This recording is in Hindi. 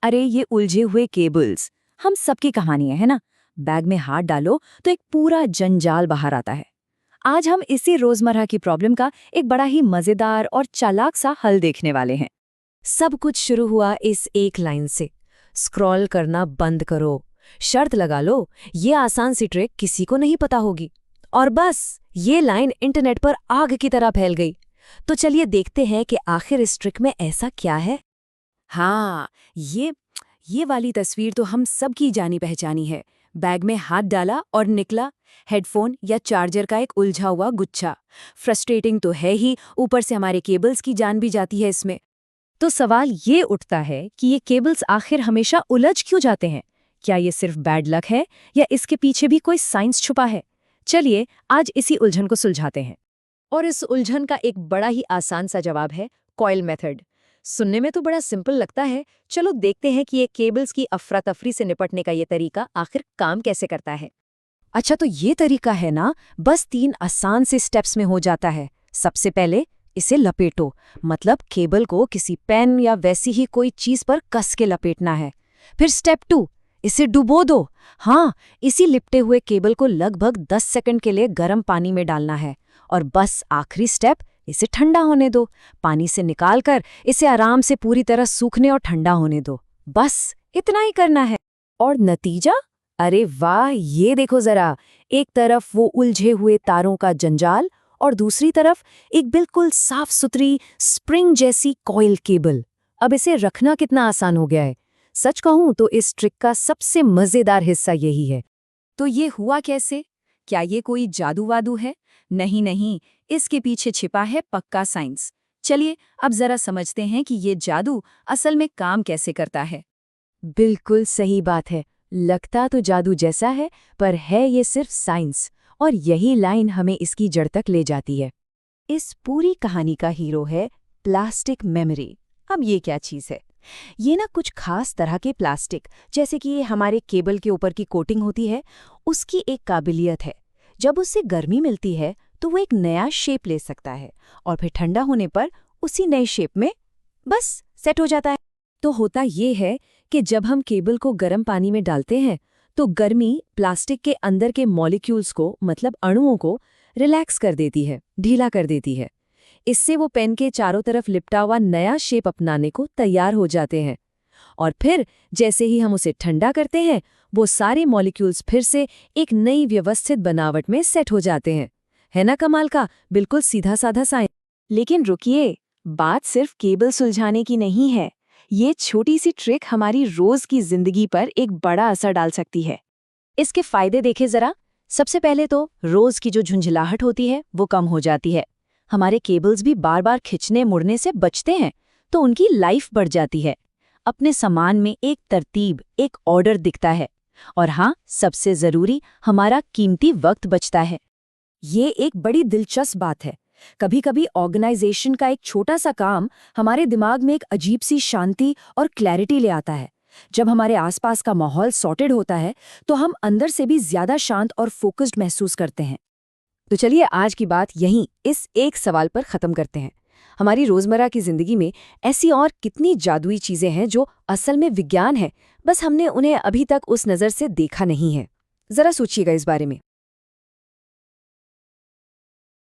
अरे ये उलझे हुए केबल्स, हम सबकी कहानियां है ना। बैग में हाथ डालो तो एक पूरा जंजाल बाहर आता है। आज हम इसी रोजमर्रा की प्रॉब्लम का एक बड़ा ही मजेदार और चालाक सा हल देखने वाले हैं। सब कुछ शुरू हुआ इस एक लाइन से, स्क्रॉल करना बंद करो। शर्त लगा लो, ये आसान सी ट्रिक किसी को नहीं पता होगी। और बस ये लाइन इंटरनेट पर आग की तरह फैल गई। तो चलिए देखते हैं कि आखिर इस ट्रिक में ऐसा क्या है। हाँ, ये वाली तस्वीर तो हम सबकी जानी पहचानी है। बैग में हाथ डाला और निकला हेडफोन या चार्जर का एक उलझा हुआ गुच्छा। फ्रस्ट्रेटिंग तो है ही, ऊपर से हमारे केबल्स की जान भी जाती है इसमें। तो सवाल ये उठता है कि ये केबल्स आखिर हमेशा उलझ क्यों जाते हैं? क्या ये सिर्फ बैड लक है या इसके पीछे भी कोई साइंस छुपा है? चलिए आज इसी उलझन को सुलझाते हैं। और इस उलझन का एक बड़ा ही आसान सा जवाब है कॉइल मेथड। सुनने में तो बड़ा सिंपल लगता है, चलो देखते हैं कि ये केबल्स की अफरा तफरी से निपटने का ये तरीका आखिर काम कैसे करता है। अच्छा, तो ये तरीका है ना, बस 3 आसान से स्टेप्स में हो जाता है। सबसे पहले इसे लपेटो, मतलब केबल को किसी पेन या वैसी ही कोई चीज पर कस के लपेटना है। फिर स्टेप 2, इसे डुबो दो। हाँ, इसी लिपटे हुए केबल को लगभग 10 सेकंड के लिए गर्म पानी में डालना है। और बस आखिरी स्टेप, इसे ठंडा होने दो। पानी से निकालकर इसे आराम से पूरी तरह सूखने और ठंडा होने दो। बस इतना ही करना है। और नतीजा? अरे वाह, ये देखो जरा। एक तरफ वो उलझे हुए तारों का जंजाल और दूसरी तरफ एक बिल्कुल साफ सुथरी स्प्रिंग जैसी कॉइल केबल। अब इसे रखना कितना आसान हो गया है। सच कहूं तो इस ट्रिक का सबसे मजेदार हिस्सा यही है। तो ये हुआ कैसे? क्या ये कोई जादू वादू है? नहीं नहीं, इसके पीछे छिपा है पक्का साइंस। चलिए अब जरा समझते हैं कि ये जादू असल में काम कैसे करता है। बिल्कुल सही बात है। लगता तो जादू जैसा है, पर है ये सिर्फ साइंस। और यही लाइन हमें इसकी जड़ तक ले जाती है। इस पूरी कहानी का हीरो है प्लास्टिक मेमोरी। अब ये क्या चीज़ है? ये ना कुछ खास तरह के प्लास्टिक, जैसे कि ये हमारे केबल के ऊपर की कोटिंग होती है, उसकी एक काबिलियत है। जब उससे गर्मी मिलती है तो वो एक नया शेप ले सकता है और फिर ठंडा होने पर उसी नए शेप में बस सेट हो जाता है। तो होता ये है कि जब हम केबल को गर्म पानी में डालते हैं तो गर्मी प्लास्टिक के अंदर के मॉलिक्यूल्स को, मतलब अणुओं को रिलैक्स कर देती है, ढीला कर देती है। इससे वो पेन के चारों तरफ लिपटा हुआ नया शेप अपनाने को तैयार हो जाते हैं। और फिर जैसे ही हम उसे ठंडा करते हैं, वो सारे मॉलिक्यूल्स फिर से एक नई व्यवस्थित बनावट में सेट हो जाते हैं। है ना कमाल का? बिल्कुल सीधा साधा साइंस। लेकिन रुकिए, बात सिर्फ केबल सुलझाने की नहीं है। ये छोटी सी ट्रिक हमारी रोज की जिंदगी पर एक बड़ा असर डाल सकती है। इसके फायदे देखें जरा। सबसे पहले तो रोज की जो झुंझलाहट होती है वो कम हो जाती है। हमारे केबल्स भी बार बार खिंचने मुड़ने से बचते हैं, तो उनकी लाइफ बढ़ जाती है। अपने सामान में एक तरतीब, एक ऑर्डर दिखता है। और हाँ, सबसे जरूरी, हमारा कीमती वक्त बचता है। ये एक बड़ी दिलचस्प बात है। कभी कभी ऑर्गेनाइजेशन का एक छोटा सा काम हमारे दिमाग में एक अजीब सी शांति और क्लैरिटी ले आता है। जब हमारे आसपास का माहौल सॉर्टेड होता है तो हम अंदर से भी ज्यादा शांत और फोकस्ड महसूस करते हैं। तो चलिए आज की बात यहीं इस एक सवाल पर खत्म करते हैं। हमारी रोजमर्रा की जिंदगी में ऐसी और कितनी जादुई चीजें हैं जो असल में विज्ञान है, बस हमने उन्हें अभी तक उस नजर से देखा नहीं है। जरा सोचिएगा इस बारे में।